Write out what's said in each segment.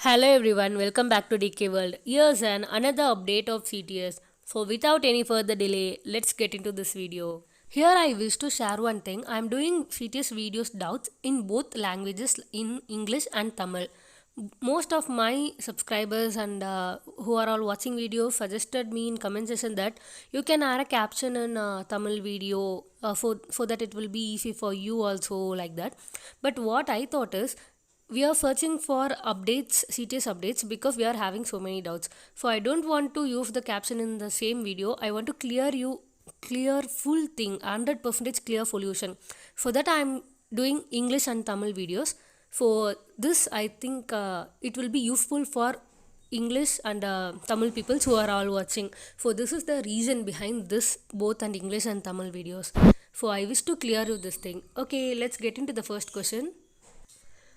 Hello everyone, welcome back to DK World. Here's another update of CTS. So without any further delay, let's get into this video. Here I wish to share one thing. I am doing CTS videos doubts in both languages in English and Tamil. Most of my subscribers and who are all watching videos suggested me in comment section that you can add a caption in Tamil video for that it will be easy for you also like that. But what I thought is we are searching for updates, CTS updates, because we are having so many doubts. So I don't want to use the caption in the same video. I want to clear full thing, 100% clear solution. For that I am doing English and Tamil videos. For this I think it will be useful for English and Tamil people who are all watching. So this is the reason behind this both and English and Tamil videos. So I wish to clear you this thing. Okay, let's get into the first question.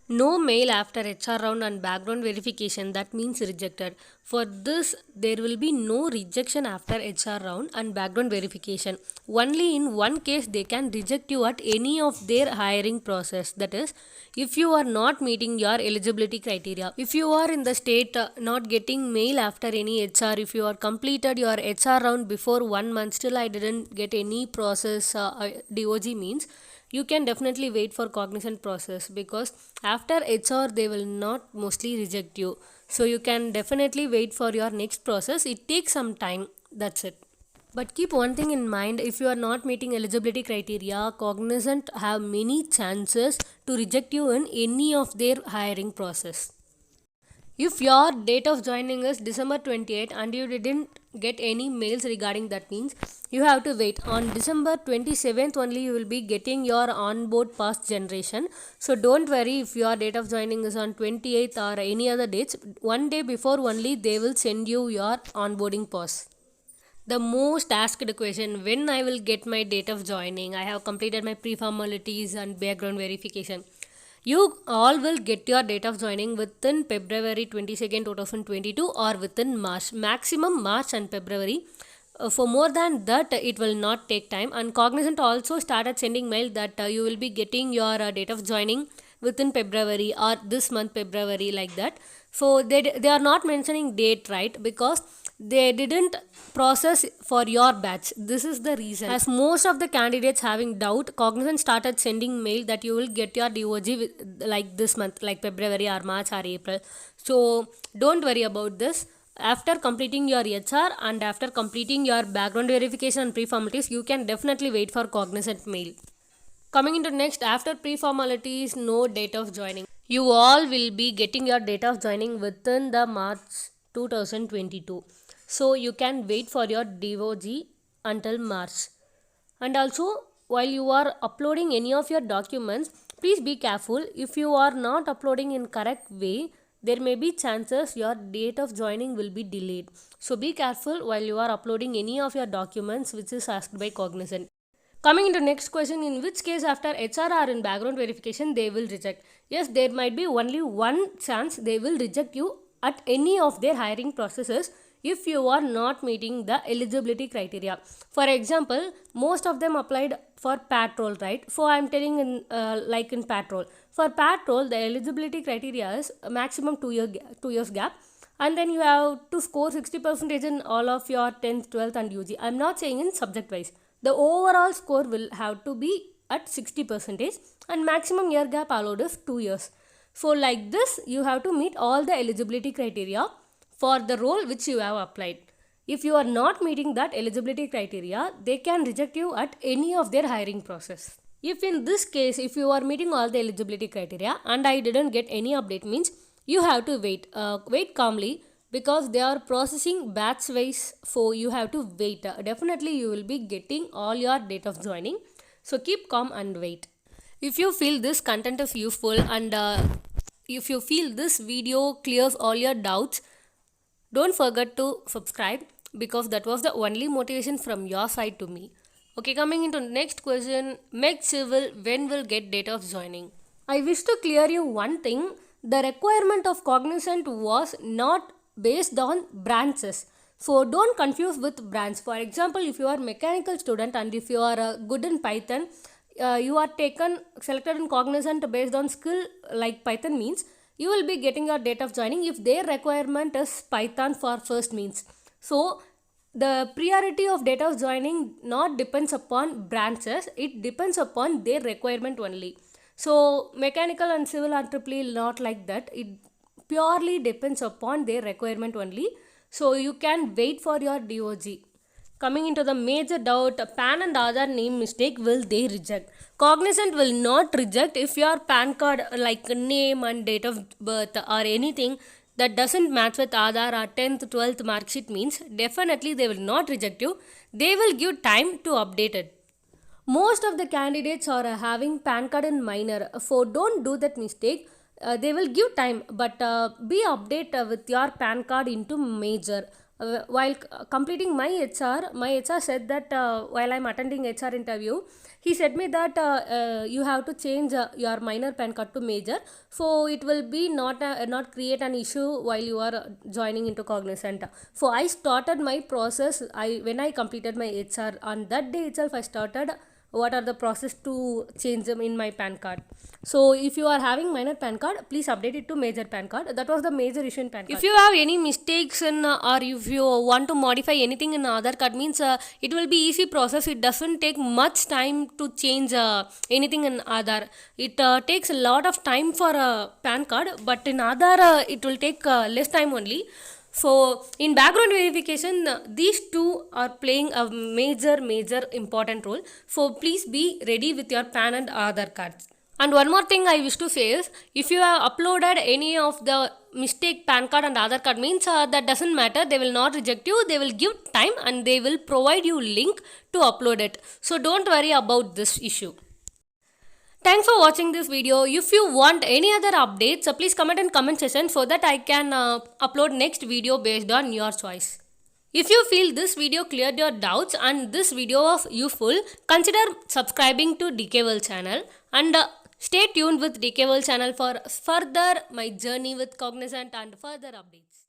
No mail after HR round and background verification, that means rejected. For this, there will be no rejection after HR round and background verification. Only in one case they can reject you at any of their hiring process. That is, if you are not meeting your eligibility criteria. If you are in the state not getting mail after any HR, if you are completed your HR round before 1 month, still I didn't get any process, DOG means you can definitely wait for cognizant process, because after HR they will not mostly reject you. So you can definitely wait for your next process. It takes some time, that's it. But keep one thing in mind, if you are not meeting eligibility criteria, cognizant have many chances to reject you in any of their hiring process. If your date of joining is December 28 and you didn't get any mails regarding that, means you have to wait. On December 27th only you will be getting your onboard pass generation. So don't worry if your date of joining is on 28th or any other dates. One day before only they will send you your onboarding pass. The most asked question, when I will get my date of joining? I have completed my pre-formalities and background verification. You all will get your date of joining within February 22nd, 2022 or within March. Maximum March and February. For more than that, it will not take time. And Cognizant also started sending mail that you will be getting your date of joining within February or this month February, like that. So they are not mentioning date, right? Because they didn't process for your batch. This is the reason. As most of the candidates having doubt, Cognizant started sending mail that you will get your DOG like this month, like February or March or April. So don't worry about this. After completing your HR and after completing your background verification and pre-formalities, you can definitely wait for Cognizant mail. Coming into next, after pre-formalities, no date of joining. You all will be getting your date of joining within the March 2022. So you can wait for your DOG until March. And also, while you are uploading any of your documents, please be careful. If you are not uploading in correct way, there may be chances your date of joining will be delayed. So be careful while you are uploading any of your documents which is asked by Cognizant. Coming into next question, in which case after HR or in background verification they will reject? Yes, there might be only one chance they will reject you at any of their hiring processes if you are not meeting the eligibility criteria. For example, most of them applied for patrol, right? So I am telling in like in patrol. For patrol, the eligibility criteria is a maximum 2 years gap, and then you have to score 60% in all of your 10th, 12th and UG. I am not saying in subject wise. The overall score will have to be at 60% and maximum year gap allowed is 2 years. So like this, you have to meet all the eligibility criteria for the role which you have applied. If you are not meeting that eligibility criteria, they can reject you at any of their hiring process. If in this case, if you are meeting all the eligibility criteria and I didn't get any update, means you have to wait calmly, because they are processing batch wise, so you have to wait. Definitely you will be getting all your date of joining, so keep calm and wait. If you feel this content is useful and if you feel this video clears all your doubts, don't forget to subscribe, because that was the only motivation from your side to me. Okay, coming into next question, Meg Civil, when will get date of joining? I wish to clear you one thing. The requirement of Cognizant was not based on branches. So don't confuse with branch. For example, if you are mechanical student and if you are good in Python, you are selected in Cognizant based on skill like Python, means you will be getting your date of joining if their requirement is Python for first means. So the priority of date of joining not depends upon branches, it depends upon their requirement only. So mechanical and civil and triple not like that, it purely depends upon their requirement only. So you can wait for your DOG. Coming into the major doubt, PAN and Aadhaar name mistake will they reject? Cognizant will not reject if your PAN card like name and date of birth or anything that doesn't match with Aadhaar or 10th, 12th mark sheet means definitely they will not reject you. They will give time to update it. Most of the candidates are having PAN card in minor. So don't do that mistake. They will give time, but be update with your PAN card into major. While completing my HR said that while I'm attending HR interview, he said me that you have to change your minor PAN card to major, so it will be not create an issue while you are joining into Cognizant. So I started my process. When I completed my HR on that day itself, I started what are the process to change them in my PAN card. So if you are having minor PAN card, please update it to major PAN card. That was the major issue in PAN card. If you have any mistakes in or if you want to modify anything in Aadhaar card means it will be easy process. It doesn't take much time to change anything in Aadhaar. It takes a lot of time for a PAN card, but in Aadhaar it will take less time only. So in background verification, these two are playing a major important role. So please be ready with your PAN and Aadhaar cards. And one more thing I wish to say is, if you have uploaded any of the mistake PAN card and Aadhaar card means that doesn't matter. They will not reject you. They will give time and they will provide you link to upload it. So don't worry about this issue. Thanks for watching this video. If you want any other updates, please comment in comment section so that I can upload next video based on your choice. If you feel this video cleared your doubts and this video was useful, consider subscribing to DK World channel and stay tuned with DK World channel for further my journey with Cognizant and further updates.